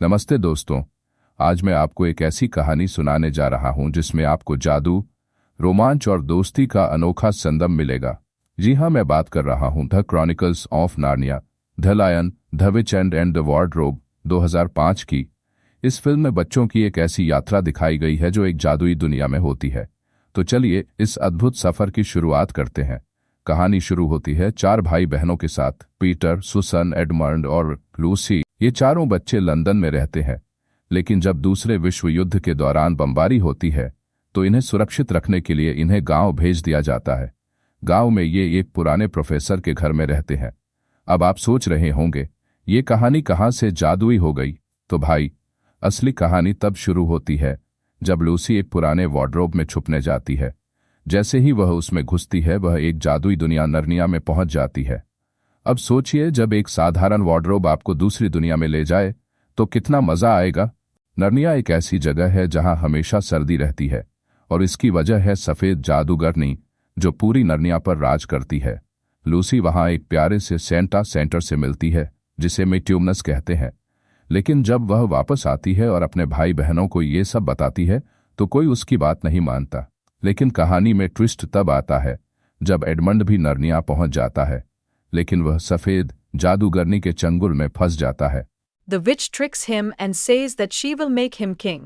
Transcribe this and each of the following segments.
नमस्ते दोस्तों। आज मैं आपको एक ऐसी कहानी सुनाने जा रहा हूं जिसमें आपको जादू, रोमांच और दोस्ती का अनोखा संगम मिलेगा। जी हां, मैं बात कर रहा हूं the chronicles of Narnia, the lion, the witch and the wardrobe 2005 की। इस फिल्म में बच्चों की एक ऐसी यात्रा दिखाई गई है जो एक जादुई दुनिया में होती है। तो चलिए इस अद्भुत सफर की शुरुआत करते हैं। कहानी शुरू होती है 4 भाई बहनों के साथ, पीटर, सुसन, एडमंड और लूसी। ये चारों बच्चे लंदन में रहते हैं, लेकिन जब दूसरे विश्व युद्ध के दौरान बमबारी होती है तो इन्हें सुरक्षित रखने के लिए इन्हें गांव भेज दिया जाता है। गांव में ये एक पुराने प्रोफेसर के घर में रहते हैं। अब आप सोच रहे होंगे ये कहानी कहाँ से जादुई हो गई। तो भाई, असली कहानी तब शुरू होती है जब लूसी एक पुराने वार्डरोब में छुपने जाती है। जैसे ही वह उसमें घुसती है वह एक जादुई दुनिया नर्निया में पहुंच जाती है। अब सोचिए, जब एक साधारण वार्डरोब आपको दूसरी दुनिया में ले जाए तो कितना मजा आएगा। नर्निया एक ऐसी जगह है जहां हमेशा सर्दी रहती है और इसकी वजह है सफेद जादूगरनी जो पूरी नर्निया पर राज करती है। लूसी वहां एक प्यारे से सेंटा सेंटर से मिलती है जिसे मिट्यूमनस कहते हैं। लेकिन जब वह वापस आती है और अपने भाई बहनों को ये सब बताती है तो कोई उसकी बात नहीं मानता। लेकिन कहानी में ट्विस्ट तब आता है जब एडमंड भी नर्निया पहुंच जाता है, लेकिन वह सफेद जादूगरनी के चंगुल में फंस जाता है। The witch tricks him and says that she will make him king,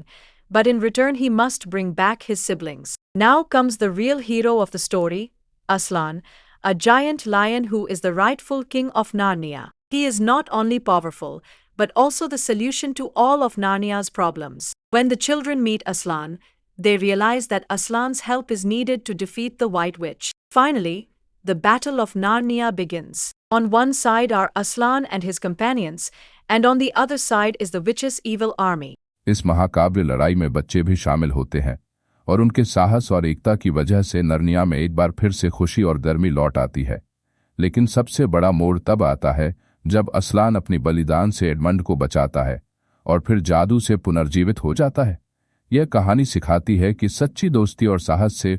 but in return he must bring back his siblings. Now comes the real hero of the story, Aslan, a giant lion who is the rightful king of Narnia. He is not only powerful, but also the solution to all of Narnia's problems. When the children meet Aslan, they realize that Aslan's help is needed to defeat the White Witch. Finally, the Battle of Narnia begins. On one side are Aslan and his companions, and on the other side is the witch's evil army. इस महाकाव्य लड़ाई में बच्चे भी शामिल होते हैं और उनके साहस और एकता की वजह से नर्निया में एक बार फिर से खुशी और गर्मी लौट आती है। लेकिन सबसे बड़ा मोड़ तब आता है जब असलान अपनी बलिदान से एडमंड को बचाता है और फिर जादू से पुनर्जीवित हो जाता है। यह कहानी सिखाती है कि सच्ची दोस्ती और साहस से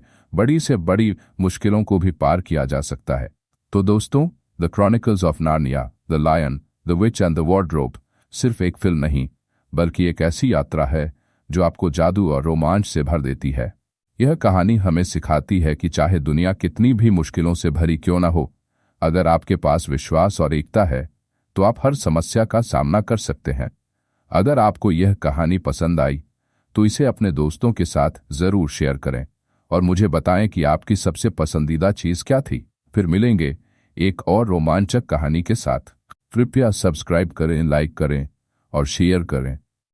बड़ी मुश्किलों को भी पार किया जा सकता है। तो दोस्तों, the chronicles of Narnia, the lion, the witch and the wardrobe सिर्फ एक फिल्म नहीं, बल्कि एक ऐसी यात्रा है जो आपको जादू और रोमांच से भर देती है। यह कहानी हमें सिखाती है कि चाहे दुनिया कितनी भी मुश्किलों से भरी क्यों ना हो, अगर आपके पास विश्वास और एकता है तो आप हर समस्या का सामना कर सकते हैं। अगर आपको यह कहानी पसंद आई तो इसे अपने दोस्तों के साथ जरूर शेयर करें और मुझे बताएं कि आपकी सबसे पसंदीदा चीज क्या थी। फिर मिलेंगे एक और रोमांचक कहानी के साथ। कृपया सब्सक्राइब करें, लाइक करें और शेयर करें।